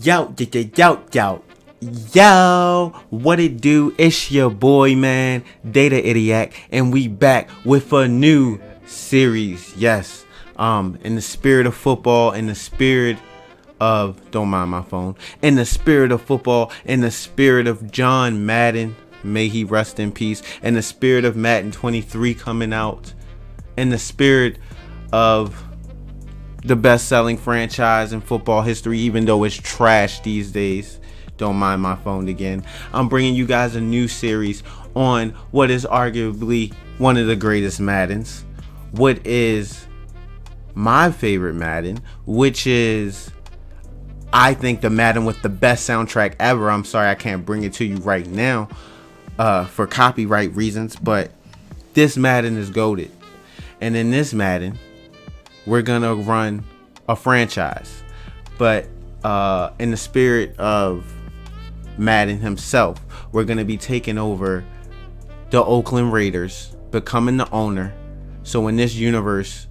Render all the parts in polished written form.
Yo, yo, yo, yo, yo. Yo, what it do? It's your boy, man, Data Idiot, and we back with a new series. Yes, in the spirit of football, in the spirit of, don't mind my phone, in the spirit of football, in the spirit of John Madden, may he rest in peace, in the spirit of Madden 23 coming out, in the spirit of the best-selling franchise in football history, even though it's trash these days. Don't mind my phone again. I'm bringing you guys a new series on what is arguably one of the greatest Maddens. What is my favorite Madden, which is, I think, the Madden with the best soundtrack ever. I'm sorry I can't bring it to you right now for copyright reasons, but this Madden is goated. And in this Madden, we're gonna run a franchise, but in the spirit of Madden himself, we're gonna be taking over the Oakland Raiders, becoming the owner. So in this universe,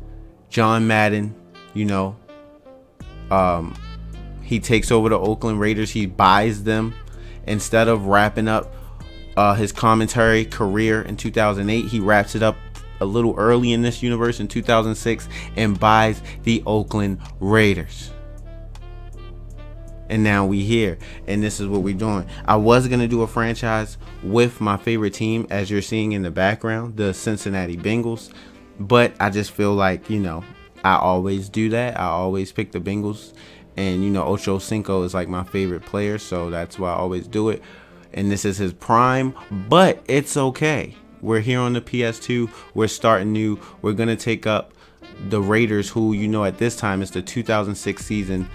John Madden, he takes over the Oakland Raiders. He buys them instead of wrapping up his commentary career in 2008. He wraps it up a little early in this universe in 2006 and buys the Oakland Raiders. And now we here, and this is what we're doing. I was gonna do a franchise with my favorite team, as you're seeing in the background, the Cincinnati Bengals, but I just feel like, I always do that. I always pick the Bengals, and Ocho Cinco is like my favorite player, so that's why I always do it. And this is his prime, but it's okay. We're here on the PS2. We're starting new. We're going to take up the Raiders, who, at this time, it's the 2006 season.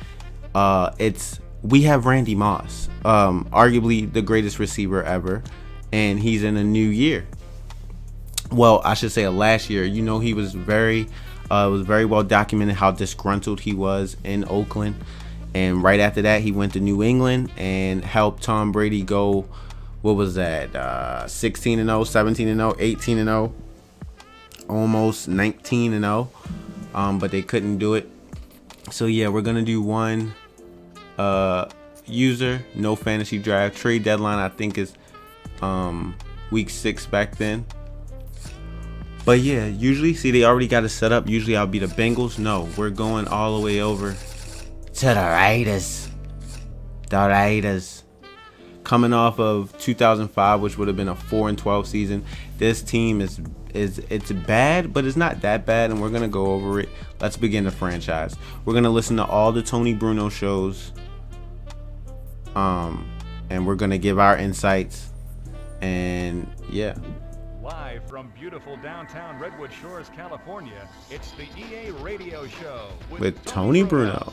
We have Randy Moss, arguably the greatest receiver ever, and he's in a new year. Well, I should say last year. He was very well documented how disgruntled he was in Oakland. And right after that, he went to New England and helped Tom Brady go, what was that, 16-0, 17-0, 18-0, almost 19-0, but they couldn't do it. So yeah, we're gonna do one user, no fantasy draft. Trade deadline, I think, is week 6 back then. But yeah, usually, see, they already got it set up. Usually I'll be the Bengals. No, we're going all the way over to the Raiders. The Raiders. Coming off of 2005, which would have been a 4-12 season, this team is it's bad, but it's not that bad, and we're gonna go over it. Let's begin the franchise. We're gonna listen to all the Tony Bruno shows, and we're gonna give our insights, and yeah. Live from beautiful downtown Redwood Shores, California, it's the EA Radio Show with Tony Bruno.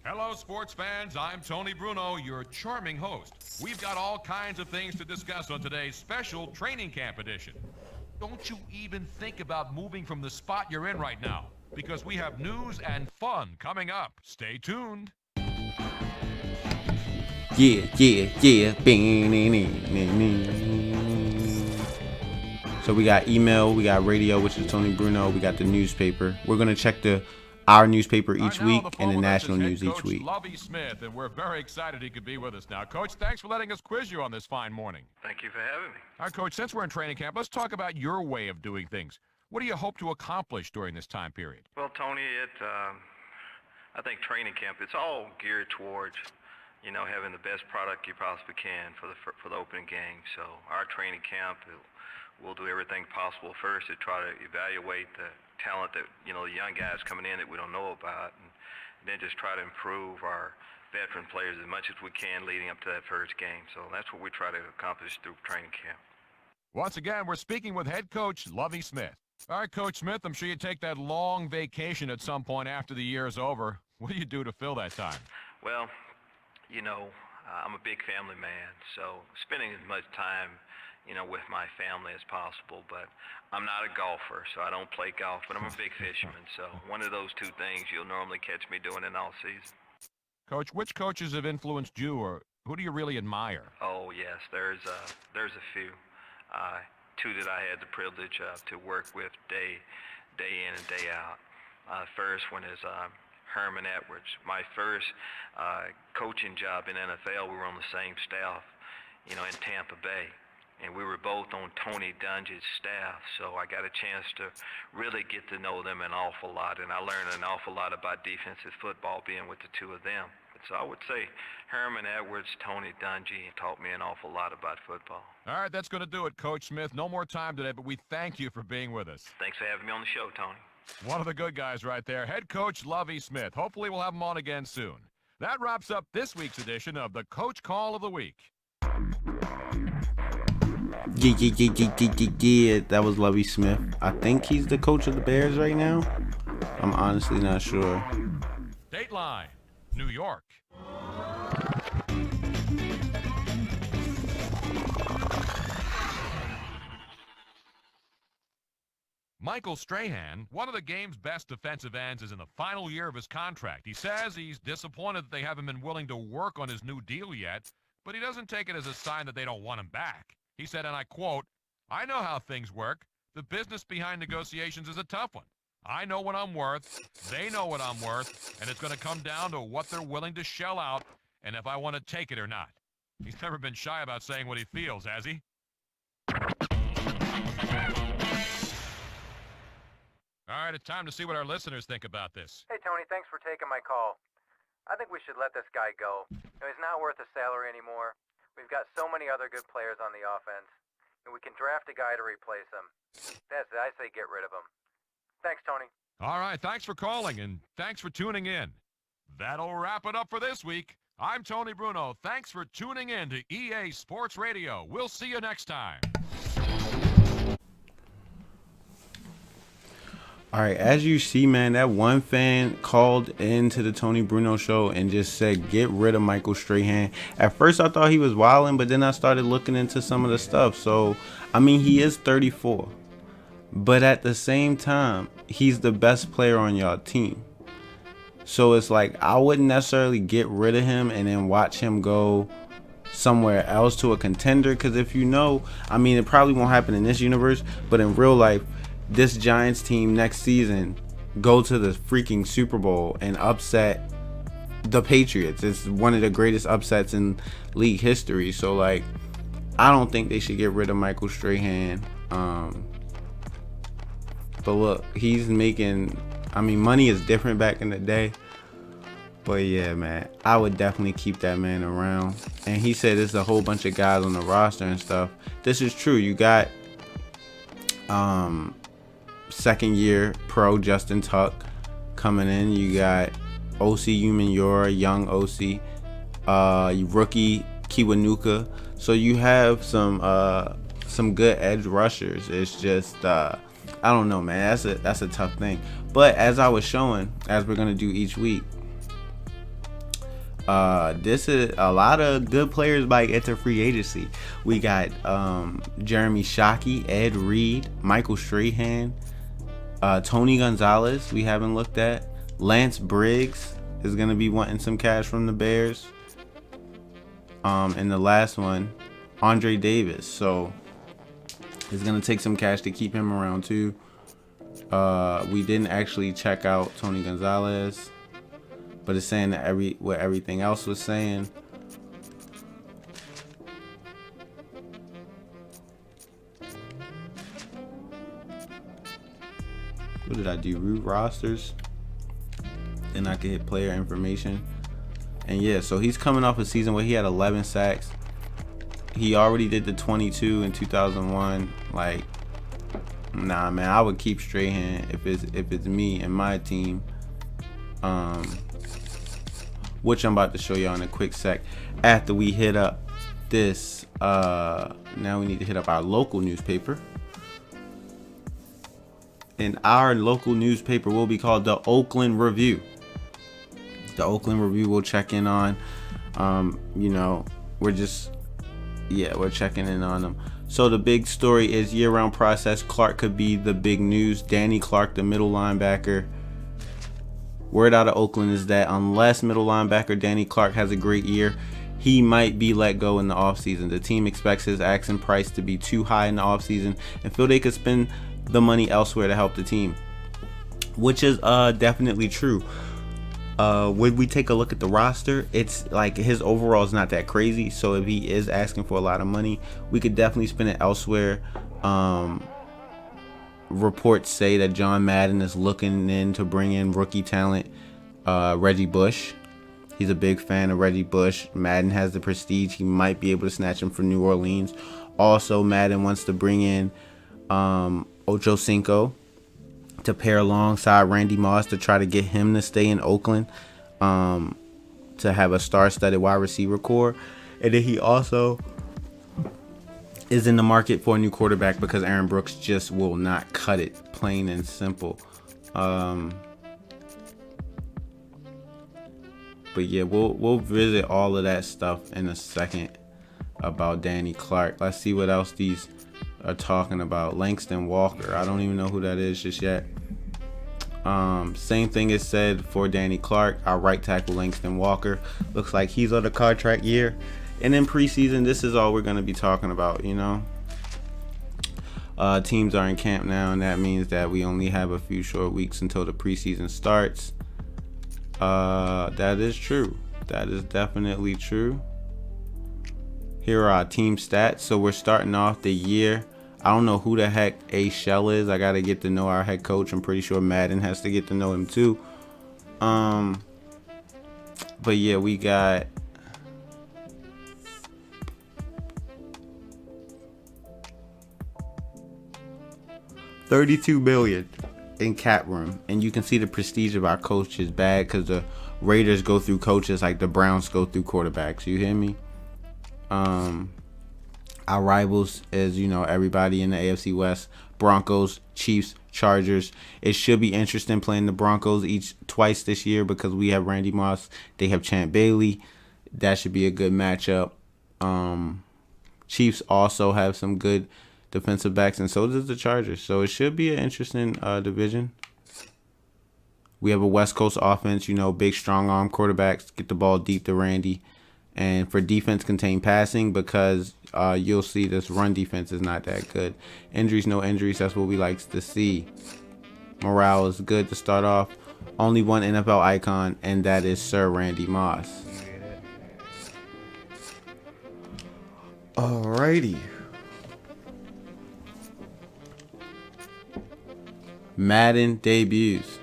Hello, sports fans. I'm Tony Bruno, your charming host. We've got all kinds of things to discuss on today's special training camp edition. Don't you even think about moving from the spot you're in right now, because we have news and fun coming up. Stay tuned. Yeah. So we got email, we got radio, which is Tony Bruno, we got the newspaper. We're gonna check our newspaper each week and the national news each week. Lovie Smith, and we're very excited he could be with us now. Coach, thanks for letting us quiz you on this fine morning. Thank you for having me. All right, Coach, since we're in training camp, let's talk about your way of doing things. What do you hope to accomplish during this time period? Well, Tony, I think training camp, it's all geared towards, having the best product you possibly can for the opening game. So our training camp, we'll do everything possible first to try to evaluate the talent that, the young guys coming in that we don't know about, and then just try to improve our veteran players as much as we can leading up to that first game. So that's what we try to accomplish through training camp. Once again, we're speaking with head coach Lovie Smith. All right, Coach Smith, I'm sure you take that long vacation at some point after the year is over. What do you do to fill that time? Well, I'm a big family man, so spending as much time with my family as possible, but I'm not a golfer, so I don't play golf, but I'm a big fisherman, so one of those two things you'll normally catch me doing in all season. Coach, which coaches have influenced you, or who do you really admire? Oh, yes, there's a few. Two that I had the privilege to work with day in and day out. First one is Herman Edwards. My first coaching job in NFL, we were on the same staff, in Tampa Bay. And we were both on Tony Dungy's staff, so I got a chance to really get to know them an awful lot, and I learned an awful lot about defensive football being with the two of them. So I would say Herman Edwards, Tony Dungy taught me an awful lot about football. All right, that's going to do it, Coach Smith. No more time today, but we thank you for being with us. Thanks for having me on the show, Tony. One of the good guys right there, head coach Lovie Smith. Hopefully we'll have him on again soon. That wraps up this week's edition of the Coach Call of the Week. Yeah, that was Lovie Smith. I think he's the coach of the Bears right now. I'm honestly not sure. Dateline, New York. Michael Strahan, one of the game's best defensive ends, is in the final year of his contract. He says he's disappointed that they haven't been willing to work on his new deal yet, but he doesn't take it as a sign that they don't want him back. He said, and I quote, "I know how things work. The business behind negotiations is a tough one. I know what I'm worth, they know what I'm worth, and it's going to come down to what they're willing to shell out and if I want to take it or not." He's never been shy about saying what he feels, has he? All right, it's time to see what our listeners think about this. Hey, Tony, thanks for taking my call. I think we should let this guy go. He's not worth a salary anymore. We've got so many other good players on the offense, and we can draft a guy to replace him. That's it. I say get rid of him. Thanks, Tony. All right, thanks for calling, and thanks for tuning in. That'll wrap it up for this week. I'm Tony Bruno. Thanks for tuning in to EA Sports Radio. We'll see you next time. All right, as you see, man, that one fan called into the Tony Bruno show and just said, get rid of Michael Strahan. At first, I thought he was wilding, but then I started looking into some of the stuff. So, I mean, he is 34. But at the same time, he's the best player on y'all team. So, it's like, I wouldn't necessarily get rid of him and then watch him go somewhere else to a contender. Because if you know, I mean, it probably won't happen in this universe, but in real life, this Giants team next season go to the freaking Super Bowl and upset the Patriots. It's one of the greatest upsets in league history. So, like, I don't think they should get rid of Michael Strahan. But look, he's making, I mean, money is different back in the day. But yeah, man, I would definitely keep that man around. And he said there's a whole bunch of guys on the roster and stuff. This is true. You got second year pro Justin Tuck coming in. You got OC Umenyiora, young OC, rookie Kiwanuka. So you have some good edge rushers. It's just I don't know, man. That's a tough thing. But as I was showing, as we're gonna do each week, this is a lot of good players might enter free agency. We got Jeremy Shockey, Ed Reed, Michael Strahan, Tony Gonzalez we haven't looked at. Lance Briggs is going to be wanting some cash from the Bears. And the last one, Andre Davis. So it's going to take some cash to keep him around too. We didn't actually check out Tony Gonzalez, but it's saying that what everything else was saying. What did I do? Root rosters. Then I can hit player information. And yeah, so he's coming off a season where he had 11 sacks. He already did the 22 in 2001. Like, nah, man, I would keep Strahan if it's me and my team. Which I'm about to show y'all in a quick sec. After we hit up this, now we need to hit up our local newspaper. And our local newspaper will be called the Oakland Review. The Oakland Review will check in on, we're checking in on them. So the big story is year-round process. Clark could be the big news. Danny Clark, the middle linebacker. Word out of Oakland is that unless middle linebacker Danny Clark has a great year, he might be let go in the offseason. The team expects his asking price to be too high in the offseason and feel they could spend the money elsewhere to help the team. which is definitely true. When we take a look at the roster, it's like his overall is not that crazy. So if he is asking for a lot of money, we could definitely spend it elsewhere. Reports say that John Madden is looking in to bring in rookie talent, Reggie Bush. He's a big fan of Reggie Bush. Madden has the prestige. He might be able to snatch him from New Orleans. Also, Madden wants to bring in Ocho Cinco to pair alongside Randy Moss to try to get him to stay in Oakland, to have a star-studded wide receiver core. And then he also is in the market for a new quarterback because Aaron Brooks just will not cut it, plain and simple. But yeah, we'll visit all of that stuff in a second about Danny Clark. Let's see what else these are talking about. Langston Walker, I don't even know who that is just yet. Same thing is said for Danny Clark. Our right tackle Langston Walker looks like he's on a contract year. And in preseason, this is all we're going to be talking about, you know. Teams are in camp now, and that means that we only have a few short weeks until the preseason starts. That is true. That is definitely true. Here are our team stats. So we're starting off the year. I don't know who the heck A. Shell is. I got to get to know our head coach. I'm pretty sure Madden has to get to know him too. But yeah, we got $32 million in cap room, and you can see the prestige of our coach is bad because the Raiders go through coaches like the Browns go through quarterbacks. You hear me? Our rivals is, you know, everybody in the AFC West: Broncos, Chiefs, Chargers. It should be interesting playing the Broncos twice this year because we have Randy Moss, they have Champ Bailey. That should be a good matchup. Chiefs also have some good defensive backs, and so does the Chargers. So it should be an interesting division. We have a West Coast offense, you know, big, strong arm quarterbacks, get the ball deep to Randy. And for defense, contain passing because you'll see this run defense is not that good. Injuries, no injuries. That's what we like to see. Morale is good to start off. Only one NFL icon, and that is Sir Randy Moss. Alrighty. Madden debuts.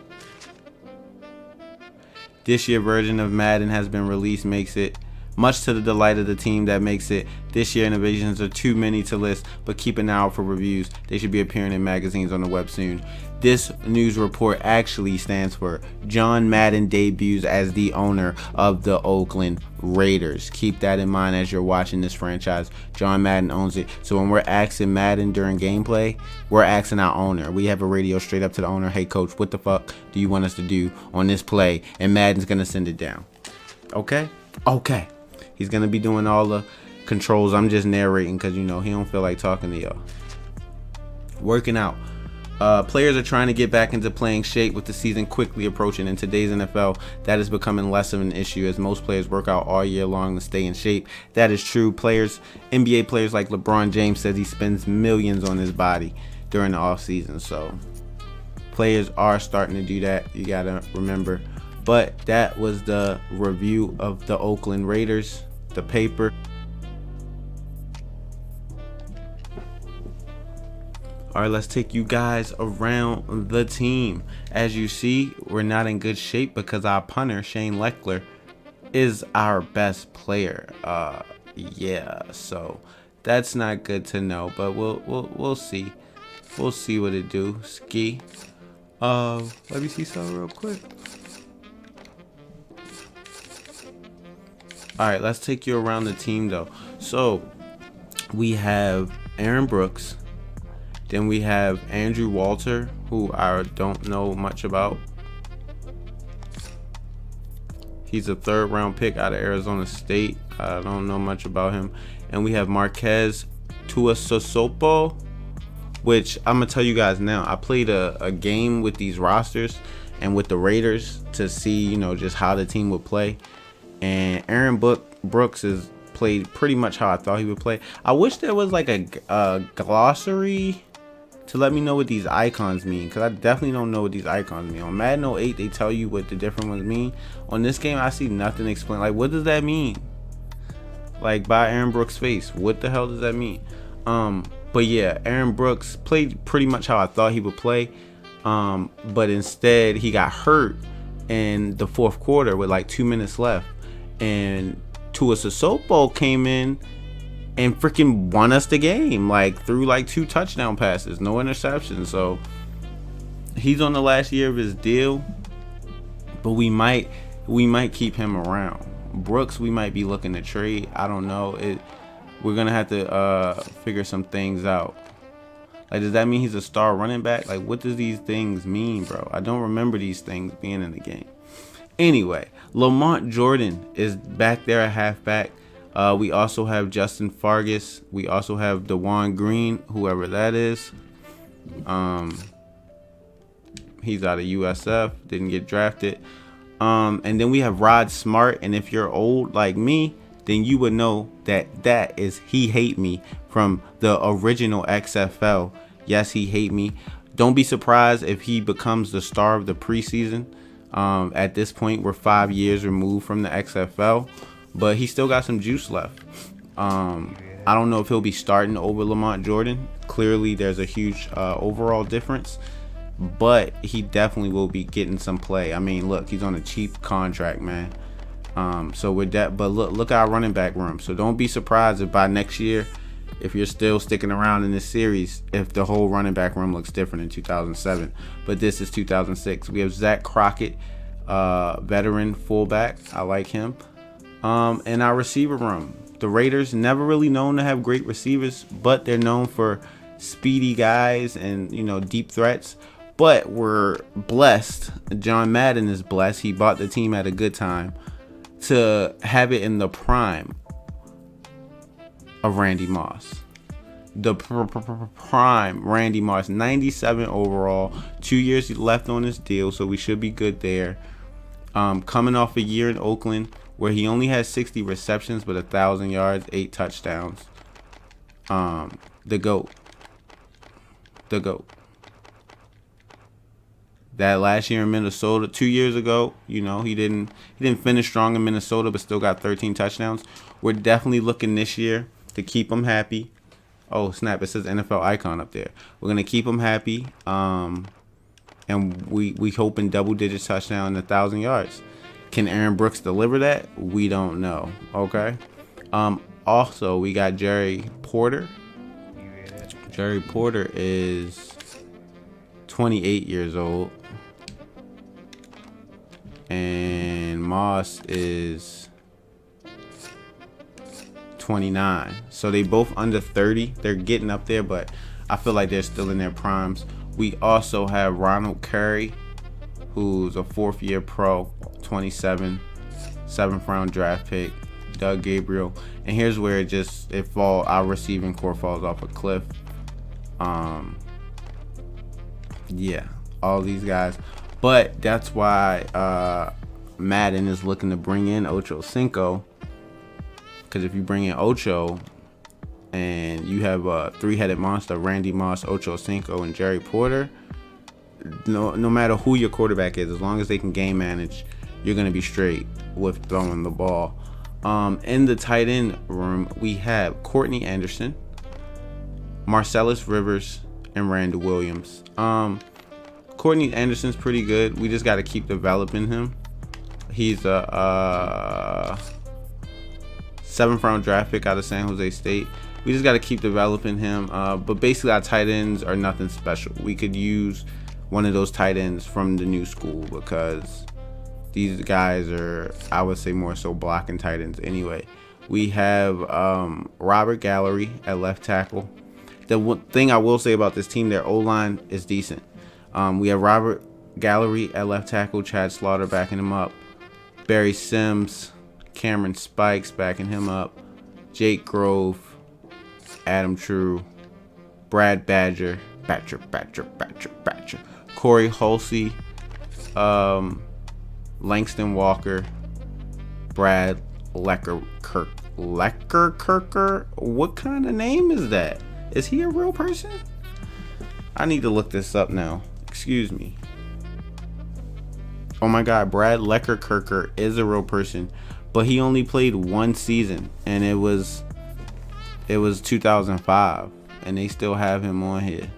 This year version of Madden has been released, makes it much to the delight of the team that makes it. This year innovations are too many to list, but keep an eye out for reviews. They should be appearing in magazines on the web soon. This news report actually stands for John Madden debuts as the owner of the Oakland Raiders. Keep that in mind as you're watching this franchise. John Madden owns it. So when we're asking Madden during gameplay, we're asking our owner. We have a radio straight up to the owner. Hey, coach, what the fuck do you want us to do on this play? And Madden's going to send it down. Okay? Okay. He's going to be doing all the controls. I'm just narrating because, you know, he don't feel like talking to y'all. Working out. Players are trying to get back into playing shape with the season quickly approaching. In today's NFL, that is becoming less of an issue as most players work out all year long to stay in shape. That is true. NBA players like LeBron James says he spends millions on his body during the offseason. So players are starting to do that. You got to remember. But that was the review of the Oakland Raiders, the paper. All right, let's take you guys around the team. As you see, we're not in good shape because our punter, Shane Leckler, is our best player. Yeah, so that's not good to know, but we'll see. We'll see what it do. Ski. Let me see something real quick. All right, let's take you around the team though. So we have Aaron Brooks. Then we have Andrew Walter, who I don't know much about. He's a third-round pick out of Arizona State. I don't know much about him. And we have Marquez Tuiasosopo, which I'm going to tell you guys now. I played a game with these rosters and with the Raiders to see, you know, just how the team would play. And Aaron Brooks is played pretty much how I thought he would play. I wish there was like a glossary to let me know what these icons mean, because I definitely don't know what these icons mean. On Madden 08, they tell you what the different ones mean. On this game, I see nothing explained. Like, what does that mean? Like, by Aaron Brooks' face, what the hell does that mean? But yeah, Aaron Brooks played pretty much how I thought he would play, but instead he got hurt in the fourth quarter with like 2 minutes left, and Tua Sissoko came in and freaking won us the game, like threw like 2 touchdown passes, no interceptions. So he's on the last year of his deal, but we might keep him around. Brooks, we might be looking to trade. I don't know. We're gonna have to figure some things out. Like, does that mean he's a star running back? Like, what does these things mean, bro? I don't remember these things being in the game. Anyway, Lamont Jordan is back there at halfback. We also have Justin Fargas. We also have DeJuan Green, whoever that is. He's out of USF, didn't get drafted. And then we have Rod Smart. And if you're old like me, then you would know that is He Hate Me from the original XFL. Yes, He Hate Me. Don't be surprised if he becomes the star of the preseason. At this point, we're 5 years removed from the XFL, but he still got some juice left. I don't know if he'll be starting over Lamont Jordan. Clearly, there's a huge overall difference, but he definitely will be getting some play. I mean, look, he's on a cheap contract, man. So with that, but look at our running back room. So don't be surprised if by next year, if you're still sticking around in this series, if the whole running back room looks different in 2007. But this is 2006. We have Zach Crockett, veteran fullback. I like him. And our receiver room. The Raiders, never really known to have great receivers, but they're known for speedy guys and, you know, deep threats. But we're blessed. John Madden is blessed. He bought the team at a good time to have it in the prime of Randy Moss. The prime Randy Moss, 97 overall, 2 years left on his deal, so we should be good there. Coming off a year in Oakland where he only had 60 receptions but 1,000 yards, 8 touchdowns. The GOAT. That last year in Minnesota, 2 years ago, you know, he didn't finish strong in Minnesota, but still got 13 touchdowns. We're definitely looking this year to keep him happy. Oh snap! It says NFL icon up there. We're gonna keep him happy, and we hoping double digit touchdown and 1,000 yards. Can Aaron Brooks deliver that? We don't know. Okay. Also, we got Jerry Porter. Jerry Porter is 28 years old. And Moss is 29. So they both under 30. They're getting up there, but I feel like they're still in their primes. We also have Ronald Curry, who's a 4th-year pro, 27, 7th round draft pick. Doug Gabriel. And here's where our receiving core falls off a cliff. Yeah, all these guys. But that's why Madden is looking to bring in Ocho Cinco. Because if you bring in Ocho and you have a 3-headed monster, Randy Moss, Ocho Cinco, and Jerry Porter, no matter who your quarterback is, as long as they can game manage, you're going to be straight with throwing the ball. In the tight end room, we have Courtney Anderson, Marcellus Rivers, and Randall Williams. Courtney Anderson's pretty good. We just got to keep developing him. He's a 7th round draft pick out of San Jose State. We just got to keep developing him. But basically, our tight ends are nothing special. We could use one of those tight ends from the new school because these guys are, I would say, more so blocking tight ends anyway. We have Robert Gallery at left tackle. The one thing I will say about this team, their O-line is decent. We have Robert Gallery at left tackle, Chad Slaughter backing him up, Barry Sims, Cameron Spikes backing him up, Jake Grove, Adam True, Brad Badger, Corey Hulsey, Langston Walker, Brad Leckerkirker. What kind of name is that? Is he a real person? I need to look this up now. Excuse me. Oh my God, Brad Leckerkirker is a real person, but he only played one season, and it was 2005, and they still have him on here.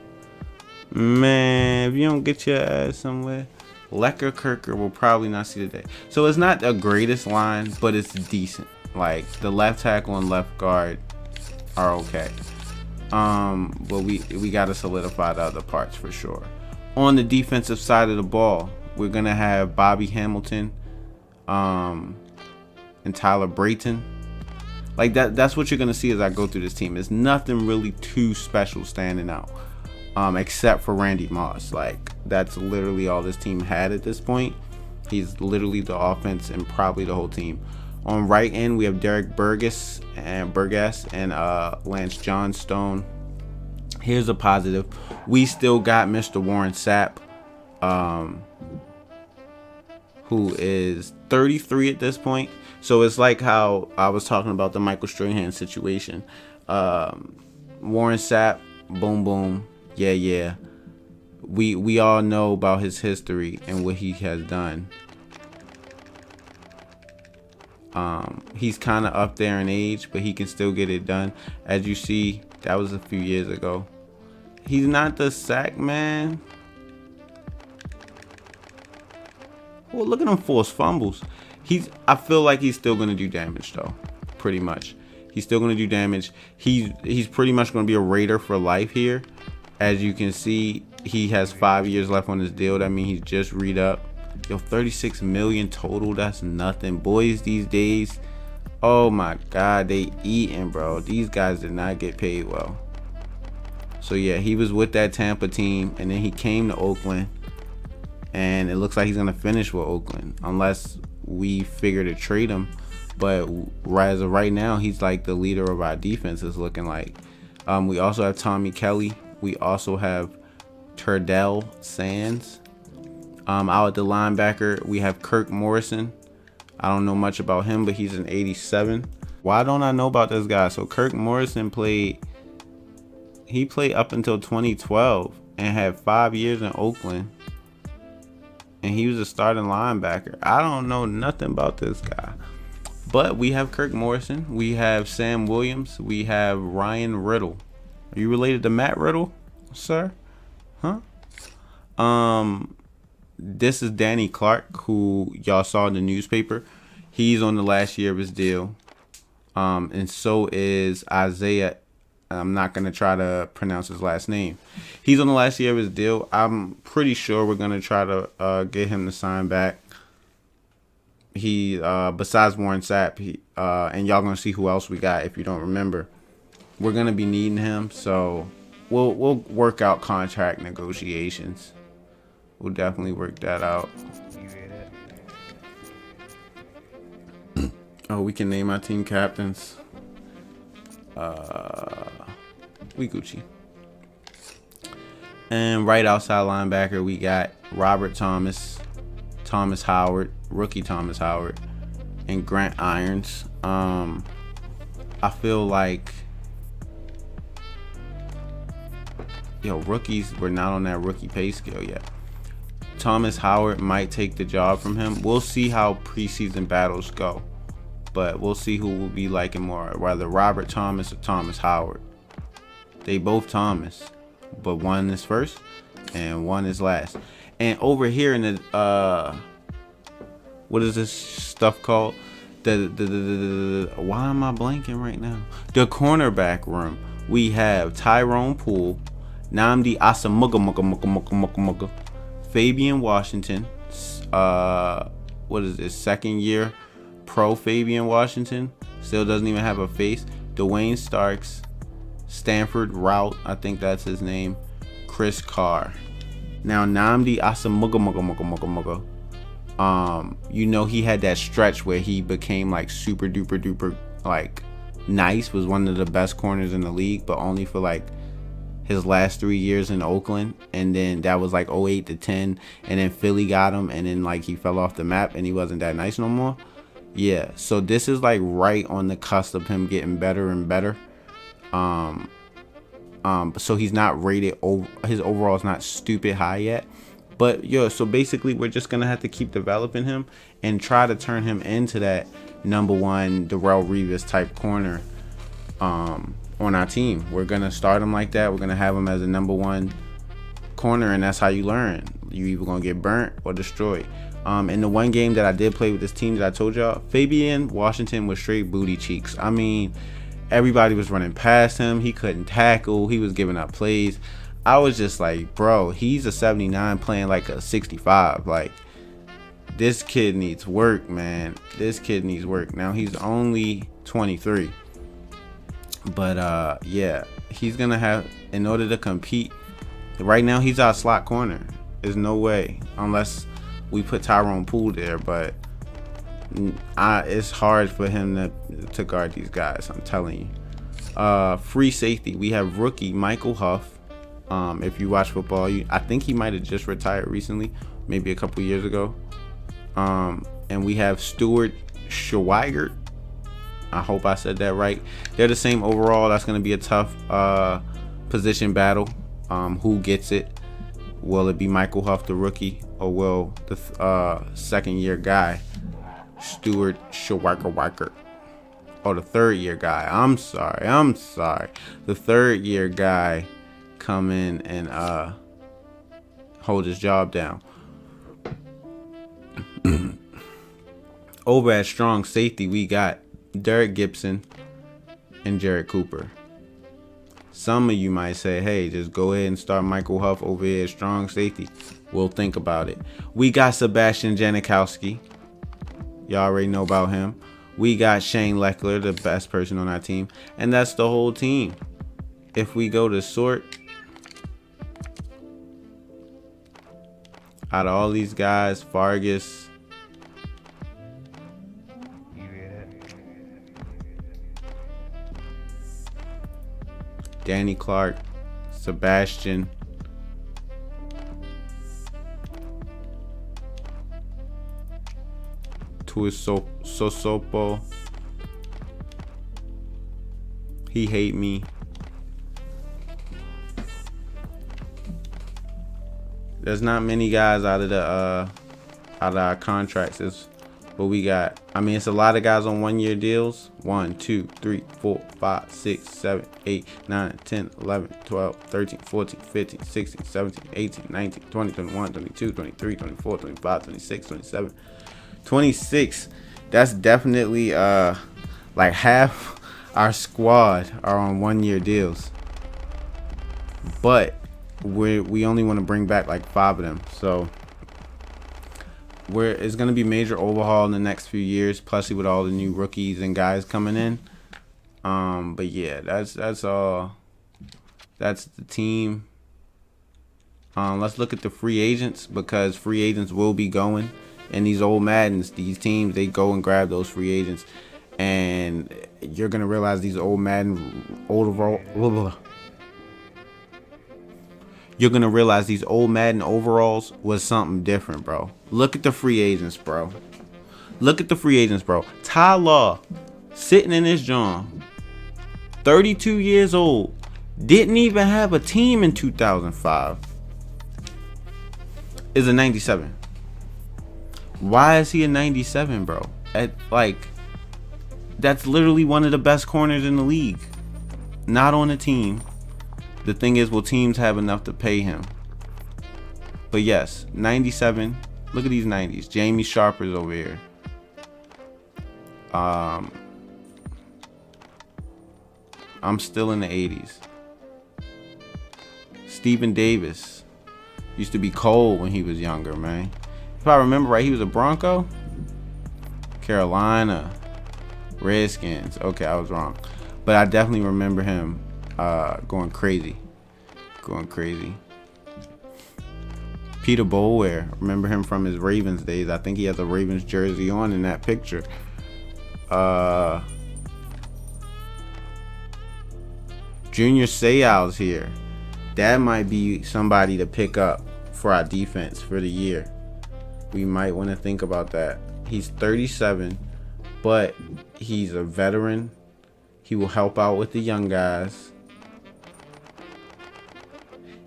Man, if you don't get your ass somewhere, Leckerkirker will probably not see the day. So it's not the greatest line, but it's decent. Like the left tackle and left guard are okay. But we gotta solidify the other parts for sure. On the defensive side of the ball, we're gonna have Bobby Hamilton, and Tyler Brayton. Like that's what you're gonna see as I go through this team. It's nothing really too special standing out, except for Randy Moss. Like that's literally all this team had at this point. He's literally the offense and probably the whole team. On right end, we have Derek Burgess and Lance Johnstone. Here's a positive: we still got Mr. Warren Sapp, who is 33 at this point. So it's like how I was talking about the Michael Strahan situation. Warren Sapp, boom, boom, yeah. We all know about his history and what he has done. He's kind of up there in age, but he can still get it done. As you see, that was a few years ago. He's not the sack man. Well, look at him force fumbles. I feel like he's still gonna do damage though. Pretty much, he's still gonna do damage. He's pretty much gonna be a Raider for life here. As you can see, he has 5 years left on his deal. That means he's just re-up. Yo, 36 million total. That's nothing. Boys these days, oh my God, they eating, bro. These guys did not get paid well. So yeah, he was with that Tampa team, and then he came to Oakland, and it looks like he's gonna finish with Oakland unless we figure to trade him. But as of right now, he's like the leader of our defense, is looking like. We also have Tommy Kelly. We also have Turdell Sands. Out at the linebacker, we have Kirk Morrison. I don't know much about him, but he's an 87. Why don't I know about this guy? So Kirk Morrison played up until 2012 and had 5 years in Oakland, and he was a starting linebacker. I don't know nothing about this guy, but we have Kirk Morrison, we have Sam Williams, we have Ryan Riddle. Are you related to Matt Riddle, sir? Huh? This is Danny Clark, who y'all saw in the newspaper. He's on the last year of his deal, and so is Isaiah. I'm not going to try to pronounce his last name. He's on the last year of his deal. I'm pretty sure we're going to try to get him to sign back. He, besides Warren Sapp, and y'all going to see who else we got if you don't remember. We're going to be needing him, so we'll work out contract negotiations. We'll definitely work that out. Oh, we can name our team captains. We Gucci. And right outside linebacker, we got Robert Thomas, Thomas Howard, rookie Thomas Howard, and Grant Irons. I feel like, rookies, we're not on that rookie pay scale yet. Thomas Howard might take the job from him. We'll see how preseason battles go, but we'll see who will be liking more, whether Robert Thomas or Thomas Howard. They both Thomas, but one is first and one is last. And over here in the what is this stuff called? Why am I blanking right now? The cornerback room. We have Tyrone Poole, Nnamdi Asomugha, Fabian Washington. What is this? Second year pro Fabian Washington. Still doesn't even have a face. Dwayne Starks, Stanford Route, I think that's his name. Chris Carr. Now Nnamdi Asomugha, he had that stretch where he became like super duper like nice, was one of the best corners in the league, but only for like his last 3 years in Oakland, and then that was like 08 to 10, and then Philly got him, and then like he fell off the map and he wasn't that nice no more. Yeah, so this is like right on the cusp of him getting better and better. So he's not rated over, his overall is not stupid high yet. But yo, so basically we're just gonna have to keep developing him and try to turn him into that number one Darrelle Revis type corner on our team. We're gonna start him like that. We're gonna have him as a number one corner, and that's how you learn. You either gonna get burnt or destroyed. In the one game that I did play with this team that I told y'all, Fabian Washington was straight booty cheeks. I mean, everybody was running past him. He couldn't tackle. He was giving up plays. I was just like, bro, he's a 79 playing like a 65. Like, this kid needs work, man. This kid needs work. Now, he's only 23. But, yeah, he's going to have, in order to compete, right now he's our slot corner. There's no way, unless we put Tyrone Poole there. But it's hard for him to guard these guys, I'm telling you. Free safety, we have rookie Michael Huff. If you watch football, I think he might have just retired recently, maybe a couple years ago. And we have Stuart Schweigert. I hope I said that right. They're the same overall. That's going to be a tough position battle. Who gets it? Will it be Michael Huff, the rookie, or will the second-year guy, Stuart Schweigert, or the third-year guy? I'm sorry. The third-year guy come in and hold his job down. Over at strong safety, we got Derek Gibson and Jared Cooper. Some of you might say, hey, just go ahead and start Michael Huff over here at strong safety. We'll think about it. We got Sebastian Janikowski. Y'all already know about him. We got Shane Leckler, the best person on our team. And that's the whole team. If we go to sort, out of all these guys, Vargas, Danny Clark, Sebastian, Sosopo, he hate me. There's not many guys out of our contracts. But we got, I mean, it's a lot of guys on 1-year deals. 1, 2, 3, 4, 5, 6, 7, 8, 9, 10, 11, 12, 13, 14, 15, 16, 17, 18, 19, 20, 21, 22, 23, 24, 25, 26, 27, 26. That's definitely like half our squad are on 1-year deals. But we only want to bring back like 5 of them. So it's going to be major overhaul in the next few years, plus with all the new rookies and guys coming in. But yeah, that's all. That's the team. Let's look at the free agents, because free agents will be going. And these old Maddens, these teams, they go and grab those free agents. And you're going to realize these old Madden, you're going to realize these old Madden overalls was something different, bro. Look at the free agents, bro. Look at the free agents, bro. Ty Law, sitting in his John, 32 years old, didn't even have a team in 2005, is a 97. Why is he a 97, bro? That's literally one of the best corners in the league. Not on a team. The thing is, will teams have enough to pay him? But yes, 97. Look at these 90s. Jamie Sharper's over here. I'm still in the 80s. Stephen Davis used to be cold when he was younger, man. If I remember right, he was a Bronco. Carolina. Redskins. Okay, I was wrong. But I definitely remember him going crazy. Peter Boulware, remember him from his Ravens days. I think he has a Ravens jersey on in that picture. Junior Seau's here. That might be somebody to pick up for our defense for the year. We might want to think about that. He's 37, but he's a veteran. He will help out with the young guys.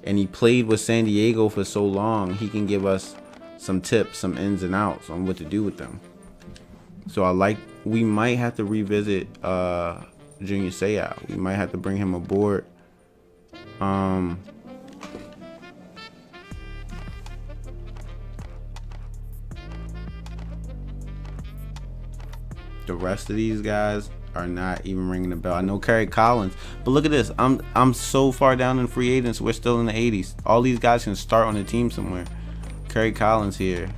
and he played with San Diego for so long, he can give us some tips, some ins and outs on what to do with them. So we might have to revisit Junior Seau. We might have to bring him aboard. The rest of these guys are not even ringing the bell. I know Kerry Collins, but look at this. I'm so far down in free agents. We're still in the 80s. All these guys can start on the team somewhere. Kerry Collins here.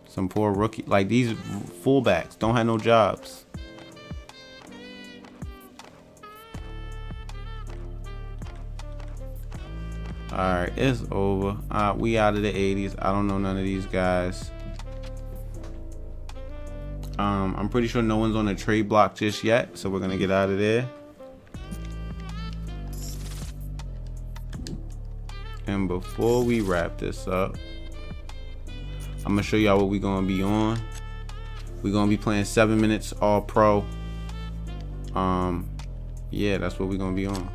Some poor rookie. Like, these fullbacks don't have no jobs. Alright, it's over. We out of the 80s. I don't know none of these guys. I'm pretty sure no one's on the trade block just yet, so we're gonna get out of there. And before we wrap this up, I'm gonna show y'all what we're gonna be on. We're gonna be playing 7 minutes all pro. Yeah, that's what we're gonna be on.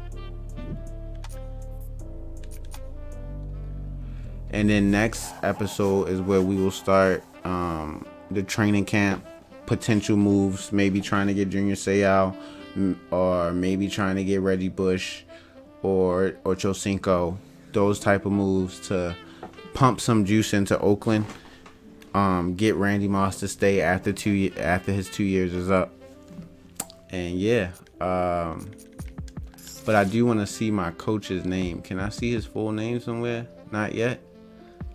And then next episode is where we will start the training camp, potential moves, maybe trying to get Junior Seau, or maybe trying to get Reggie Bush or Ocho Cinco. Those type of moves to pump some juice into Oakland. Get Randy Moss to stay after his 2 years is up. And yeah, but I do want to see my coach's name. Can I see his full name somewhere? Not yet.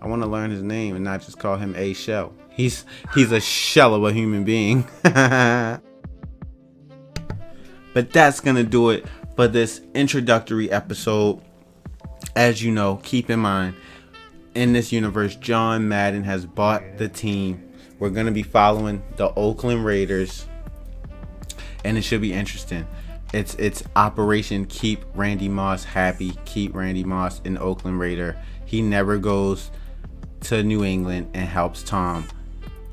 I want to learn his name and not just call him A Shell. He's a shell of a human being. But that's gonna do it for this introductory episode. As you know, keep in mind, in this universe, John Madden has bought the team. We're gonna be following the Oakland Raiders, and it should be interesting. It's Operation Keep Randy Moss Happy. Keep Randy Moss an Oakland Raider. He never goes to New England and helps Tom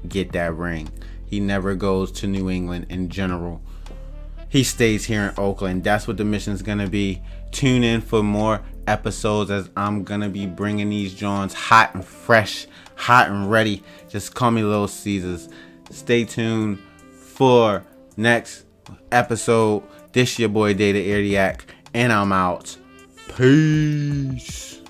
get that ring. He never goes to New England in general. He stays here in Oakland. That's what the mission's gonna be. Tune in for more episodes, as I'm gonna be bringing these Johns hot and fresh, hot and ready. Just call me Little Caesars. Stay tuned for next episode. This your boy Data Iriac, and I'm out. Peace.